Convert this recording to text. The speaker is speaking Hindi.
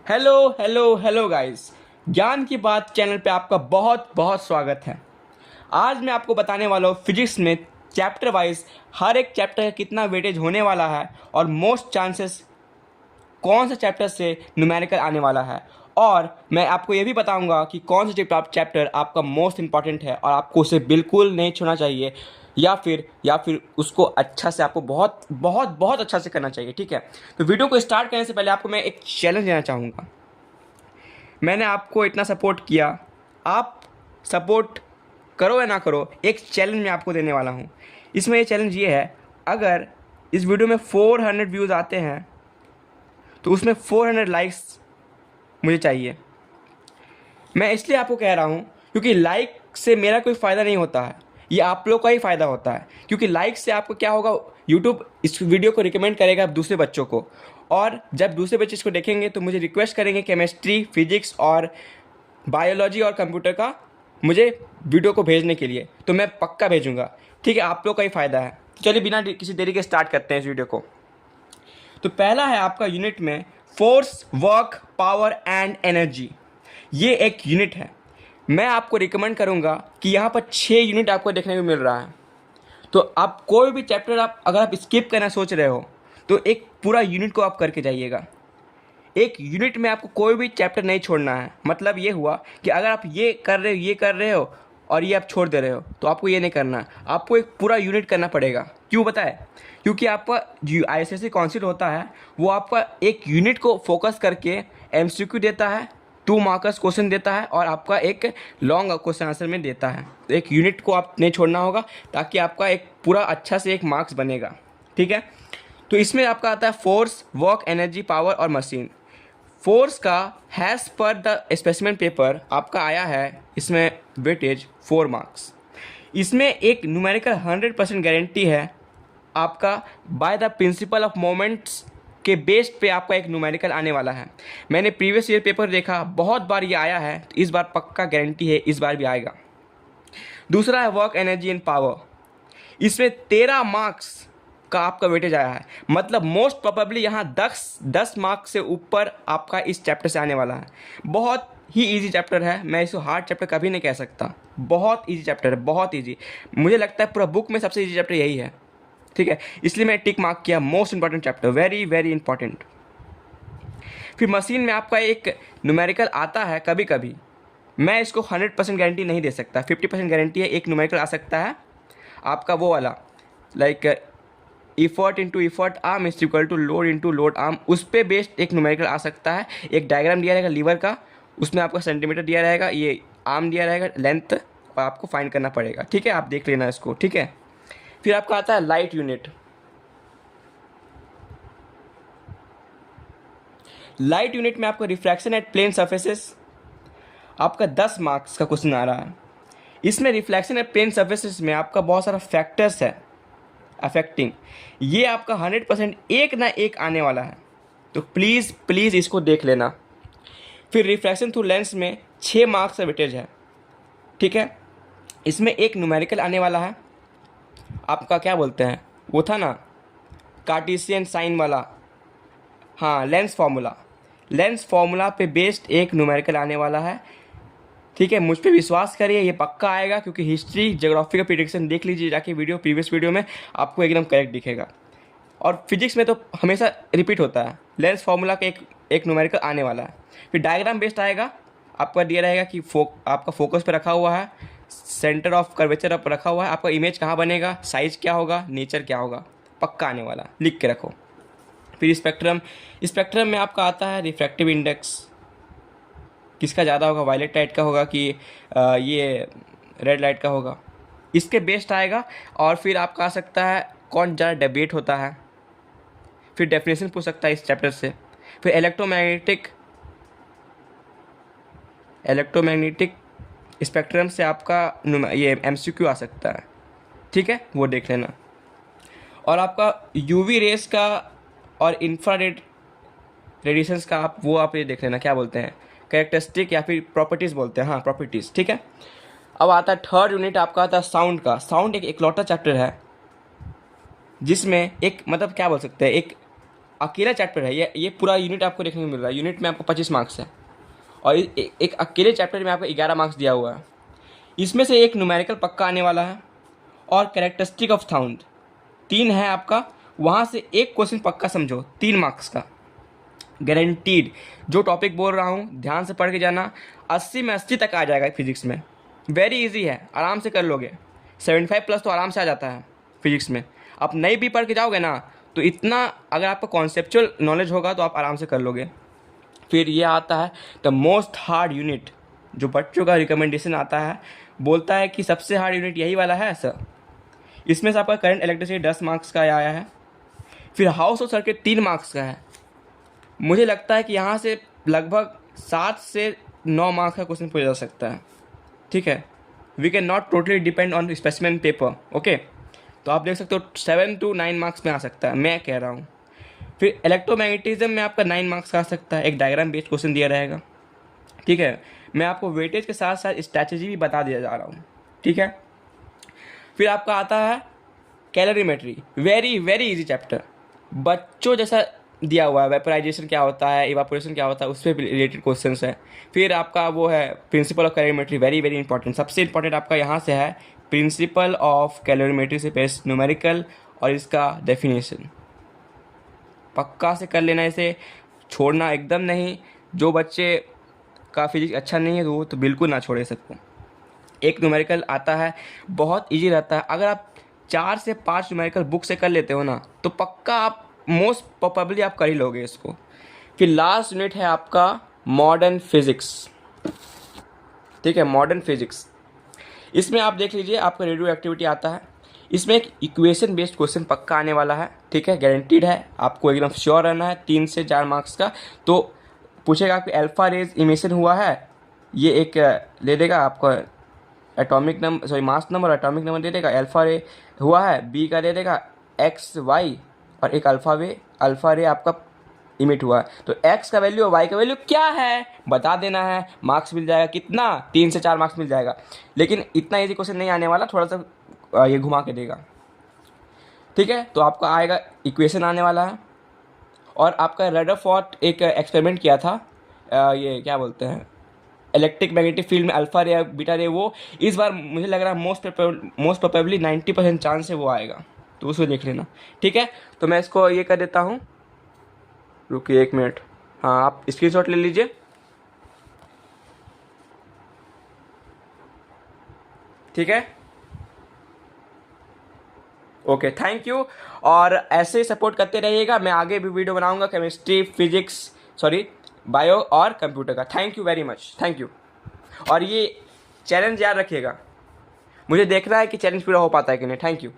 हेलो हेलो हेलो गाइस, ज्ञान की बात चैनल पे आपका बहुत बहुत स्वागत है। आज मैं आपको बताने वाला हूँ फिजिक्स में चैप्टर वाइज हर एक चैप्टर का कितना वेटेज होने वाला है और मोस्ट चांसेस कौन सा चैप्टर से न्यूमेरिकल आने वाला है। और मैं आपको ये भी बताऊंगा कि कौन सा चैप्टर आपका मोस्ट इंपॉर्टेंट है और आपको उसे बिल्कुल नहीं छोड़ना चाहिए, या फिर उसको अच्छा से आपको बहुत बहुत बहुत अच्छा से करना चाहिए। ठीक है, तो वीडियो को स्टार्ट करने से पहले आपको मैं एक चैलेंज देना चाहूँगा। मैंने आपको इतना सपोर्ट किया, आप सपोर्ट करो या ना करो, एक चैलेंज मैं आपको देने वाला हूँ। इसमें ये चैलेंज ये है, अगर इस वीडियो में 400 व्यूज़ आते हैं तो उसमें 400 लाइक्स मुझे चाहिए। मैं इसलिए आपको कह रहा हूँ क्योंकि लाइक से मेरा कोई फ़ायदा नहीं होता है, ये आप लोग का ही फ़ायदा होता है। क्योंकि लाइक से आपको क्या होगा, यूट्यूब इस वीडियो को रिकमेंड करेगा दूसरे बच्चों को, और जब दूसरे बच्चे इसको देखेंगे तो मुझे रिक्वेस्ट करेंगे केमिस्ट्री, फिजिक्स और बायोलॉजी और कंप्यूटर का मुझे वीडियो को भेजने के लिए, तो मैं पक्का भेजूँगा। ठीक है, आप लोग का ही फ़ायदा है। तो चलिए बिना किसी देरी के स्टार्ट करते हैं इस वीडियो को। तो पहला है आपका यूनिट में force, work, power and energy. ये एक यूनिट है। मैं आपको रिकमेंड करूँगा कि यहाँ पर 6 यूनिट आपको देखने को मिल रहा है। तो आप कोई भी चैप्टर अगर आप स्किप करना सोच रहे हो तो एक पूरा यूनिट को आप करके जाइएगा। एक यूनिट में आपको कोई भी चैप्टर नहीं छोड़ना है। मतलब ये हुआ कि अगर आप ये कर रहे हो और ये आप छोड़ दे रहे हो तो आपको ये नहीं करना, आपको एक पूरा यूनिट करना पड़ेगा। क्यों पता है? क्योंकि आपका जो ICSE काउंसिल होता है वो आपका एक यूनिट को फोकस करके MCQ देता है, 2 मार्कर्स क्वेश्चन देता है और आपका एक लॉन्ग क्वेश्चन आंसर में देता है। तो एक यूनिट को आप नहीं छोड़ना होगा ताकि आपका एक पूरा अच्छा से एक मार्क्स बनेगा। ठीक है, तो इसमें आपका आता है फोर्स, वर्क, एनर्जी, पावर और मशीन। फोर्स का हैज़ पर द स्पेसिमेन पेपर आपका आया है, इसमें वेटेज 4 मार्क्स। इसमें एक न्यूमेरिकल 100% गारंटी है आपका by the principle of moments के बेस्ड पे आपका एक न्यूमेरिकल आने वाला है। मैंने प्रीवियस ईयर पेपर देखा, बहुत बार ये आया है, तो इस बार पक्का गारंटी है इस बार भी आएगा। दूसरा है वर्क, एनर्जी एंड पावर। इसमें 13 मार्क्स का आपका वेटेज आया है। मतलब मोस्ट प्रोबेबली यहाँ 10 मार्क्स से ऊपर आपका इस चैप्टर से आने वाला है। बहुत ही इजी चैप्टर है, मैं इसको हार्ड चैप्टर कभी नहीं कह सकता। बहुत इजी चैप्टर है, बहुत इजी। मुझे लगता है पूरा बुक में सबसे इजी चैप्टर यही है। ठीक है, इसलिए मैं टिक मार्क किया most important chapter, very very important. फिर मशीन में आपका एक न्यूमेरिकल आता है कभी कभी। मैं इसको 100% गारंटी नहीं दे सकता, 50% गारंटी है एक न्यूमेरिकल आ सकता है आपका वो वाला, like effort into effort arm is equal to load into load arm. उस पर बेस्ड एक न्यूमेरिकल आ सकता है। एक डायग्राम दिया रहेगा लीवर का, उसमें आपका सेंटीमीटर दिया रहेगा, ये आर्म दिया रहेगा, लेंथ, और आपको फाइंड करना पड़ेगा। ठीक है, आप देख लेना इसको। ठीक है, फिर आपका आता है लाइट यूनिट। लाइट यूनिट में आपका रिफ्रैक्शन एट प्लेन सर्फेसेस आपका 10 मार्क्स का क्वेश्चन आ रहा है। इसमें रिफ्लेक्शन एट प्लेन सर्फेसेस में आपका बहुत सारा फैक्टर्स है अफेक्टिंग, ये आपका 100% एक ना एक आने वाला है, तो प्लीज़ प्लीज़ इसको देख लेना। फिर रिफ्रैक्शन थ्रू लेंस में 6 मार्क्स का वेटेज है। ठीक है, इसमें एक न्यूमेरिकल आने वाला है आपका, क्या बोलते हैं वो था ना, कार्टेशियन साइन वाला, हाँ लेंस फार्मूला पे बेस्ड एक न्यूमेरिकल आने वाला है। ठीक है, मुझ पे विश्वास करिए, ये पक्का आएगा, क्योंकि हिस्ट्री, ज्योग्राफी का प्रेडिक्शन देख लीजिए जाके प्रीवियस वीडियो में, आपको एकदम करेक्ट दिखेगा। और फिजिक्स में तो हमेशा रिपीट होता है, लेंस फार्मूला का एक न्यूमेरिकल आने वाला है। फिर डायग्राम बेस्ड आएगा, आपका दिया रहेगा कि आपका फोकस पे रखा हुआ है, सेंटर ऑफ कर्वेचर पर रखा हुआ है, आपका इमेज कहाँ बनेगा, साइज क्या होगा, नेचर क्या होगा, पक्का आने वाला, लिख के रखो। फिर स्पेक्ट्रम में आपका आता है रिफ्रैक्टिव इंडेक्स, किसका ज़्यादा होगा, वायलेट लाइट का होगा कि ये रेड लाइट का होगा, इसके बेस्ड आएगा। और फिर आपका आ सकता है कौन ज़्यादा डिबेट होता है, फिर डेफिनेशन पूछ सकता है इस चैप्टर से। फिर इलेक्ट्रोमैग्नेटिक स्पेक्ट्रम से आपका ये MCQ आ सकता है। ठीक है, वो देख लेना। और आपका UV रेस का और इंफ्रारेड रेडिएशंस का आप ये देख लेना, क्या बोलते हैं, कैरेक्टरिस्टिक या फिर प्रॉपर्टीज़ बोलते हैं, हाँ प्रॉपर्टीज़। ठीक है, अब आता है थर्ड यूनिट आपका आता है साउंड का। साउंड एक इकलौता चैप्टर है जिसमें एक, मतलब क्या बोल सकते हैं, एक अकेला चैप्टर है, ये पूरा यूनिट आपको देखने को मिल रहा है। यूनिट में आपको 25 मार्क्स है और एक अकेले चैप्टर में आपको 11 मार्क्स दिया हुआ है। इसमें से एक न्यूमेरिकल पक्का आने वाला है और कैरेक्टरिस्टिक ऑफ साउंड 3 है आपका, वहाँ से एक क्वेश्चन पक्का समझो 3 मार्क्स का गारंटीड। जो टॉपिक बोल रहा हूँ ध्यान से पढ़ के जाना, 80 में 80 तक आ जाएगा फिजिक्स में। वेरी इजी है, आराम से कर लोगे। 75 प्लस तो आराम से आ जाता है फिजिक्स में। आप नहीं भी पढ़ के जाओगे ना तो इतना अगर आपको कॉन्सेप्चुअल नॉलेज होगा तो आप आराम से कर लोगे। फिर ये आता है द मोस्ट हार्ड यूनिट, जो बच्चों का रिकमेंडेशन आता है, बोलता है कि सबसे हार्ड यूनिट यही वाला है सर। इसमें से आपका करंट इलेक्ट्रिसिटी 10 मार्क्स का आया है। फिर हाउस ऑफ सर्किट 3 मार्क्स का है। मुझे लगता है कि यहाँ से लगभग 7 से 9 मार्क्स का क्वेश्चन पूछा जा सकता है, ठीक है। We can not totally depend on specimen paper, okay. तो आप देख सकते हो 7 to 9 मार्क्स में आ सकता है, मैं कह रहा हूँ। फिर इलेक्ट्रोमैग्नेटिज्म में आपका 9 मार्क्स का आ सकता है, एक डायग्राम बेस्ड क्वेश्चन दिया रहेगा, ठीक है। मैं आपको वेटेज के साथ साथ स्ट्रैटेजी भी बता दिया जा रहा हूँ, ठीक है। फिर आपका आता है calorimetry, very very easy chapter, बच्चों जैसा दिया हुआ है। वेपराइजेशन क्या होता है, इवापोरेशन क्या होता है, उससे रिलेटेड क्वेश्चन है। फिर आपका वो है principle of calorimetry, very very important. सबसे इंपॉर्टेंट आपका यहाँ से है प्रिंसिपल ऑफ कैलोरीमेट्री से बेस्ड न्यूमेरिकल और इसका डेफिनेशन पक्का से कर लेना, इसे छोड़ना एकदम नहीं। जो बच्चे का फिजिक्स अच्छा नहीं है तो वो तो बिल्कुल ना छोड़े सबको। एक न्यूमेरिकल आता है, बहुत इजी रहता है। अगर आप 4 से 5 न्यूमेरिकल बुक से कर लेते हो ना तो पक्का आप मोस्ट प्रोबेबली आप कर ही लोगे इसको। फिर लास्ट यूनिट है आपका मॉडर्न फिजिक्स, ठीक है, मॉडर्न फिजिक्स। इसमें आप देख लीजिए आपका रेडियो एक्टिविटी आता है। इसमें एक इक्वेशन बेस्ड क्वेश्चन पक्का आने वाला है, ठीक है, गारंटीड है। आपको एकदम श्योर रहना है, 3 से 4 मार्क्स का। तो पूछेगा आपको अल्फा रेज इमिशन हुआ है, ये एक ले देगा आपको atomic number, sorry mass number, atomic number दे देगा। अल्फा रे हुआ है, बी का दे देगा एक्स वाई, और एक अल्फा रे आपका इमिट हुआ है। तो एक्स का वैल्यू और वाई का वैल्यू क्या है बता देना है, मार्क्स मिल जाएगा। कितना? 3 से 4 मार्क्स मिल जाएगा। लेकिन इतना इजी क्वेश्चन नहीं आने वाला, थोड़ा सा ये घुमा के देगा, ठीक है। तो आपका आएगा इक्वेशन आने वाला है। और आपका रदरफोर्ड एक एक्सपेरिमेंट किया था, ये क्या बोलते हैं, इलेक्ट्रिक मैग्नेटिक फील्ड में अल्फा रे बीटा रे, वो इस बार मुझे लग रहा है मोस्ट प्रोबेबली 90% चांस है वो आएगा, तो उसको देख लेना, ठीक है। तो मैं इसको ये कर देता हूँ, रुकिए 1 मिनट। हाँ, आप स्क्रीनशॉट ले लीजिए, ठीक है, ओके, थैंक यू। और ऐसे ही सपोर्ट करते रहिएगा, मैं आगे भी वीडियो बनाऊंगा केमिस्ट्री, फिजिक्स, सॉरी बायो और कंप्यूटर का। Thank you very much, thank you. और ये चैलेंज याद रखिएगा, मुझे देखना है कि चैलेंज पूरा हो पाता है कि नहीं। Thank you.